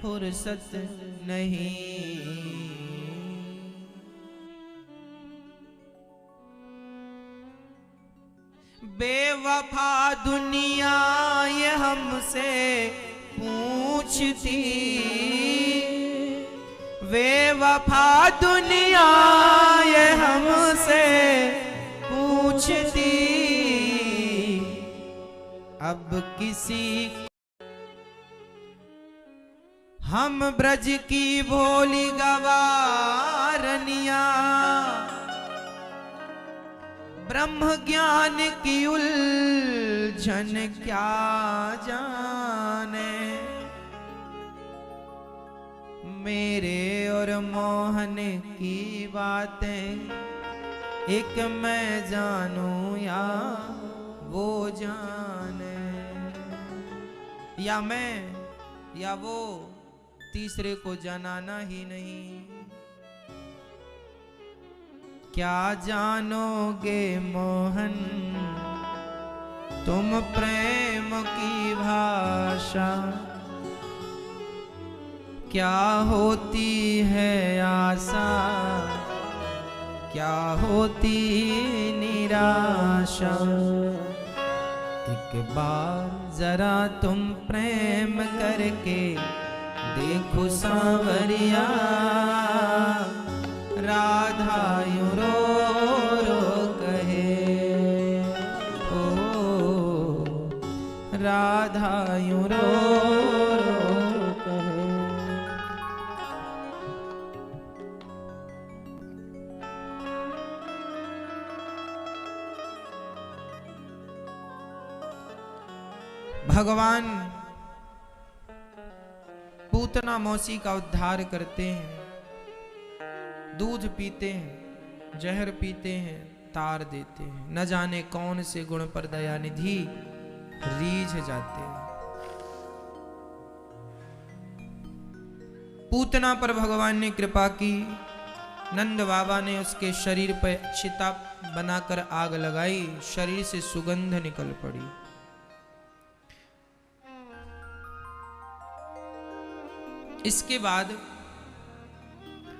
फुर्सत नहीं। बेवफा दुनिया ये हमसे पूछती, बेवफा दुनिया ये हमसे पूछती, अब किसी हम ब्रज की भोली गवारनिया, ब्रह्म ज्ञान की उलझन क्या जाने, मेरे और मोहन की बातें एक मैं जानूं या वो जाने, या मैं या वो तीसरे को जनाना ही नहीं। क्या जानोगे मोहन तुम प्रेम की भाषा, क्या होती है आशा, क्या होती निराशा, एक बार जरा तुम प्रेम करके देखो सांवरिया, राधा यूं रो रो कहे, ओ राधा यूं रो रो कहे। भगवान पूतना मौसी का उद्धार करते हैं, दूध पीते हैं, जहर पीते हैं, तार देते हैं, न जाने कौन से गुण पर दया निधि रीझ जाते हैं। पूतना पर भगवान ने कृपा की, नंद बाबा ने उसके शरीर पर चिता बनाकर आग लगाई, शरीर से सुगंध निकल पड़ी। इसके बाद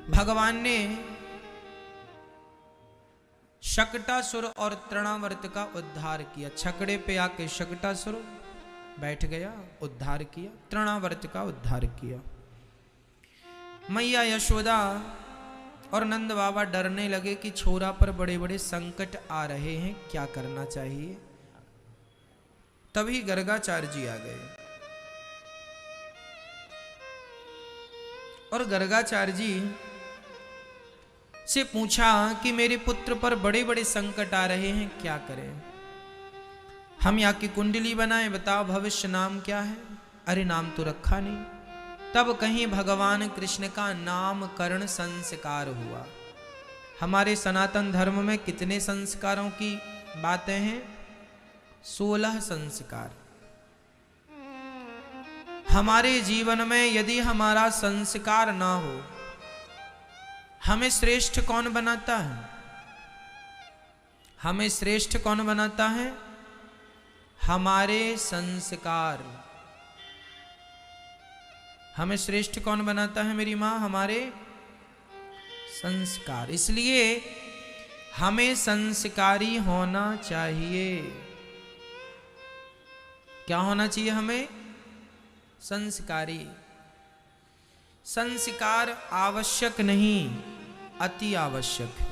भगवान ने शकटासुर और तृणावर्त का उद्धार किया। छकड़े पे आके शकटासुर बैठ गया, उद्धार किया, तृणावर्त का उद्धार किया। मैया यशोदा और नंद बाबा डरने लगे कि छोरा पर बड़े बड़े संकट आ रहे हैं, क्या करना चाहिए। तभी गर्गाचार्य जी आ गए और गर्गाचार्य जी से पूछा कि मेरे पुत्र पर बड़े बड़े संकट आ रहे हैं, क्या करें। हम यहाँ की कुंडली बनाएं, बताओ भविष्य नाम क्या है। अरे नाम तो रखा नहीं। तब कहीं भगवान कृष्ण का नामकरण संस्कार हुआ। हमारे सनातन धर्म में कितने संस्कारों की बातें हैं? 16 संस्कार। हमारे जीवन में यदि हमारा संस्कार ना हो, हमें श्रेष्ठ कौन बनाता है? हमें श्रेष्ठ कौन बनाता है? हमारे संस्कार। हमें श्रेष्ठ कौन बनाता है मेरी मां? हमारे संस्कार। इसलिए हमें संस्कारी होना चाहिए। क्या होना चाहिए हमें? संस्कारी। संस्कार आवश्यक नहीं, अति आवश्यक है।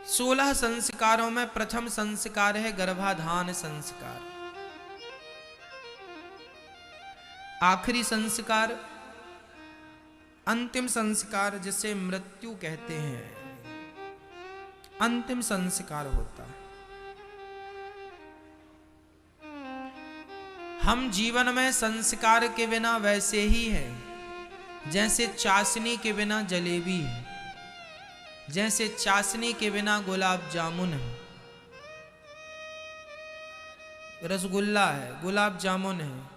16 संस्कारों में प्रथम संस्कार है गर्भाधान संस्कार। आखिरी संस्कार, अंतिम संस्कार, जिसे मृत्यु कहते हैं, अंतिम संस्कार होता है। हम जीवन में संस्कार के बिना वैसे ही हैं जैसे चाशनी के बिना जलेबी है, जैसे चाशनी के बिना गुलाब जामुन है, रसगुल्ला है, गुलाब जामुन है।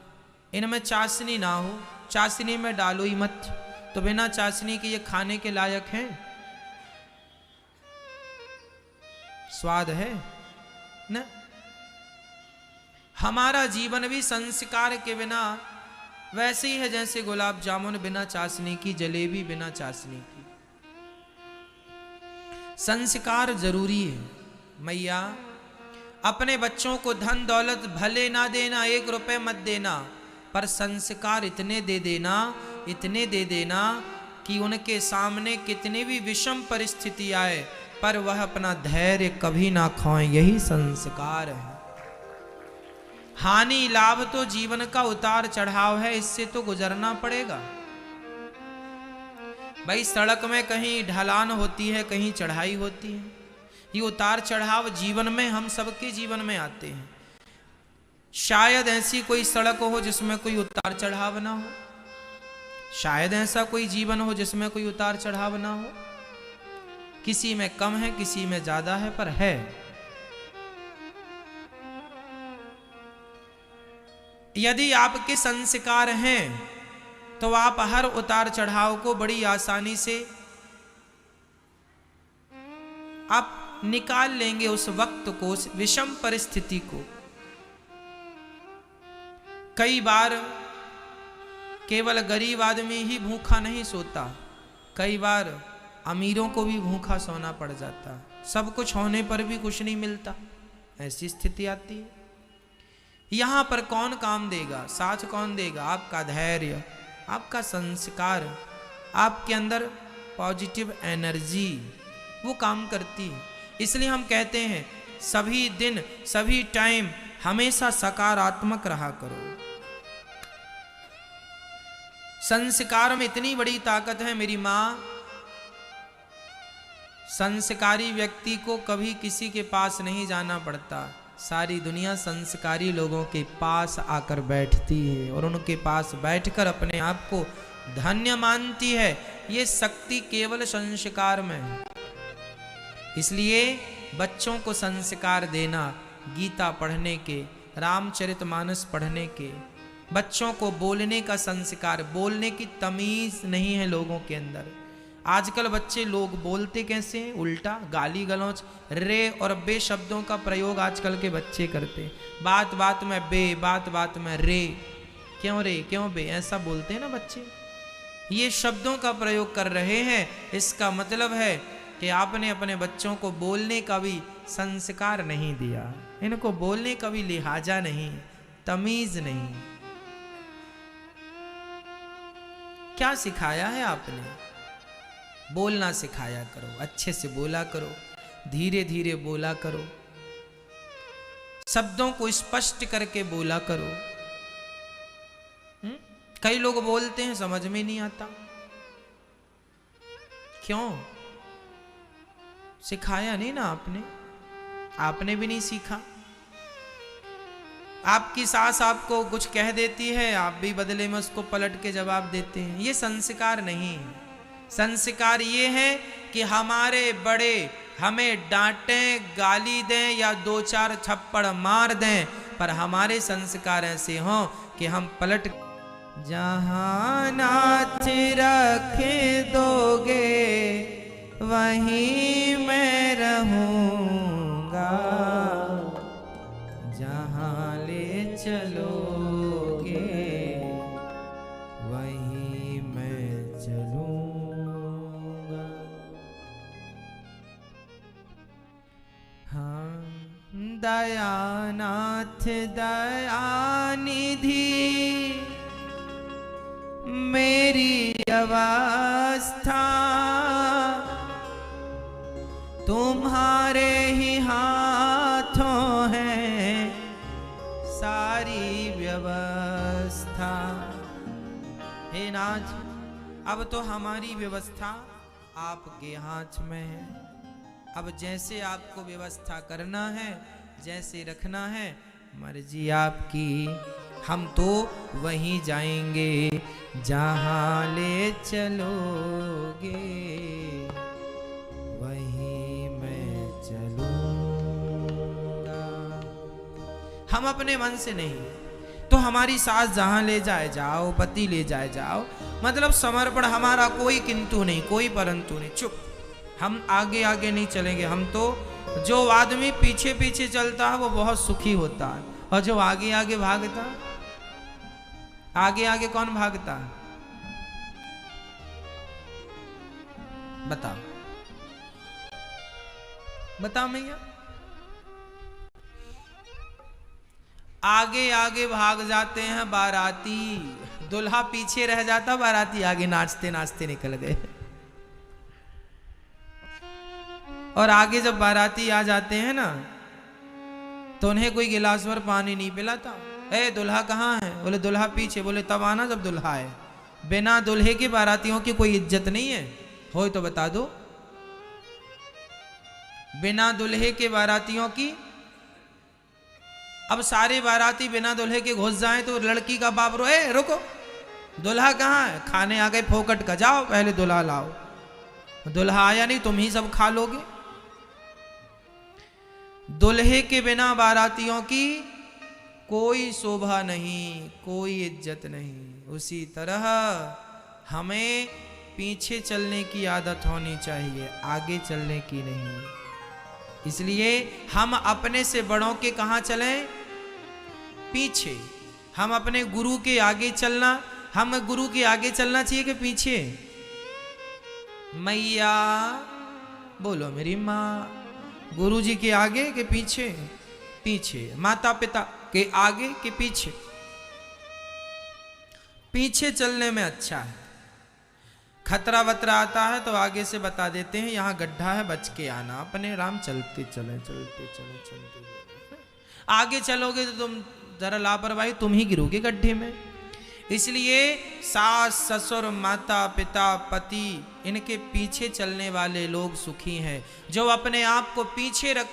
इनमें चाशनी ना हो, चाशनी में डालो ही मत, तो बिना चाशनी के ये खाने के लायक हैं? स्वाद है न? हमारा जीवन भी संस्कार के बिना वैसे ही है जैसे गुलाब जामुन बिना चाशनी की, जलेबी बिना चाशनी की। संस्कार जरूरी है। मैया अपने बच्चों को धन दौलत भले ना देना, 1 रुपए मत देना, पर संस्कार इतने दे देना, इतने दे देना कि उनके सामने कितनी भी विषम परिस्थिति आए पर वह अपना धैर्य कभी ना खोएं। यही संस्कार है। हानि लाभ तो जीवन का उतार चढ़ाव है, इससे तो गुजरना पड़ेगा भाई। सड़क में कहीं ढलान होती है, कहीं चढ़ाई होती है। ये उतार चढ़ाव जीवन में हम सबके जीवन में आते हैं। शायद ऐसी कोई सड़क हो जिसमें कोई उतार चढ़ाव ना हो, शायद ऐसा कोई जीवन हो जिसमें कोई उतार चढ़ाव ना हो। किसी में कम है, किसी में ज्यादा है, पर है। यदि आपके संस्कार हैं तो आप हर उतार चढ़ाव को बड़ी आसानी से आप निकाल लेंगे, उस वक्त को, उस विषम परिस्थिति को। कई बार केवल गरीब आदमी ही भूखा नहीं सोता, कई बार अमीरों को भी भूखा सोना पड़ जाता। सब कुछ होने पर भी कुछ नहीं मिलता, ऐसी स्थिति आती है। यहां पर कौन काम देगा, साथ कौन देगा? आपका धैर्य, आपका संस्कार, आपके अंदर पॉजिटिव एनर्जी, वो काम करती है। इसलिए हम कहते हैं सभी दिन, सभी टाइम हमेशा सकारात्मक रहा करो। संस्कार में इतनी बड़ी ताकत है। मेरी मां, संस्कारी व्यक्ति को कभी किसी के पास नहीं जाना पड़ता, सारी दुनिया संस्कारी लोगों के पास आकर बैठती है और उनके पास बैठकर अपने आप को धन्य मानती है। ये शक्ति केवल संस्कार में है। इसलिए बच्चों को संस्कार देना, गीता पढ़ने के, रामचरितमानस पढ़ने के, बच्चों को बोलने का संस्कार, बोलने की तमीज नहीं है लोगों के अंदर। आजकल बच्चे लोग बोलते कैसे हैं? उल्टा, गाली गलौच, रे और बे शब्दों का प्रयोग आजकल के बच्चे करते। बात बात में बे, बात बात में रे, क्यों रे क्यों बे, ऐसा बोलते हैं ना बच्चे। ये शब्दों का प्रयोग कर रहे हैं। इसका मतलब है कि आपने अपने बच्चों को बोलने का भी संस्कार नहीं दिया, इनको बोलने का भी लिहाजा नहीं, तमीज नहीं। क्या सिखाया है आपने? बोलना सिखाया करो, अच्छे से बोला करो, धीरे धीरे बोला करो, शब्दों को स्पष्ट करके बोला करो। कई लोग बोलते हैं समझ में नहीं आता, क्यों? सिखाया नहीं ना आपने, आपने भी नहीं सीखा। आपकी सास आपको कुछ कह देती है, आप भी बदले में उसको पलट के जवाब देते हैं। ये संस्कार नहीं है। संस्कार ये है कि हमारे बड़े हमें डांटें, गाली दें या दो चार थप्पड़ मार दें, पर हमारे संस्कार ऐसे हों कि हम पलट। जहाँ नाथ रखे दोगे वहीं मैं रहूँगा, जहाँ ले चलोगे वहीं मैं चलूँगा। हाँ, दयानाथ दयानिधि मेरी अवस्था तुम्हारे ही हाथों है सारी व्यवस्था। हे नाथ, अब तो हमारी व्यवस्था आपके हाथ में है। अब जैसे आपको व्यवस्था करना है, जैसे रखना है, मर्जी आपकी। हम तो वहीं जाएंगे जहाँ ले चलोगे वहीं मैं चलूँगा। हम अपने मन से नहीं, तो हमारी सास जहाँ ले जाए जाओ, पति ले जाए जाओ, मतलब समर्पण हमारा कोई किंतु नहीं, कोई परंतु नहीं। चुप, हम आगे आगे नहीं चलेंगे। हम तो, जो आदमी पीछे पीछे चलता है वो बहुत सुखी होता है, और जो आगे आगे भागता, आगे आगे कौन भागता है? बताओ बताओ मैया। आगे आगे भाग जाते हैं बाराती, दुल्हा पीछे रह जाता, बाराती आगे नाचते नाचते निकल गए। और आगे जब बाराती आ जाते हैं ना तो उन्हें कोई गिलास भर पानी नहीं पिलाता। ए दुल्हा कहाँ है? बोले दुल्हा पीछे। बोले तब आना जब दुल्हा है। बिना दुल्हे की बारातियों की कोई इज्जत नहीं है, हो तो बता दो। बिना दुल्हे के बारातियों की, अब सारे बाराती बिना दुल्हे के घुस जाएं तो लड़की का बाप रो, ए रुको, दुल्हा कहाँ है? खाने आ गए फोकट का, जाओ पहले दुल्हा लाओ। दुल्हा आया नहीं, तुम ही सब खा लोगे। दुल्हे के बिना बारातियों की कोई शोभा नहीं, कोई इज्जत नहीं। उसी तरह हमें पीछे चलने की आदत होनी चाहिए, आगे चलने की नहीं। इसलिए हम अपने से बड़ों के कहां चलें? पीछे। हम अपने गुरु के आगे चलना, हम गुरु के आगे चलना चाहिए कि पीछे? मैया बोलो मेरी माँ। गुरु जी के आगे के पीछे? पीछे। माता पिता के आगे के पीछे? पीछे चलने में अच्छा है। खतरा वतरा आता है तो आगे से बता देते हैं यहाँ गड्ढा है, बच के आना। अपने राम चलते चले, चलते चले, चलते चले। आगे चलोगे तो तुम जरा लापरवाही, तुम ही गिरोगे गड्ढे में। इसलिए सास ससुर माता पिता पति, इनके पीछे चलने वाले लोग सुखी हैं। जो अपने आप को पीछे रख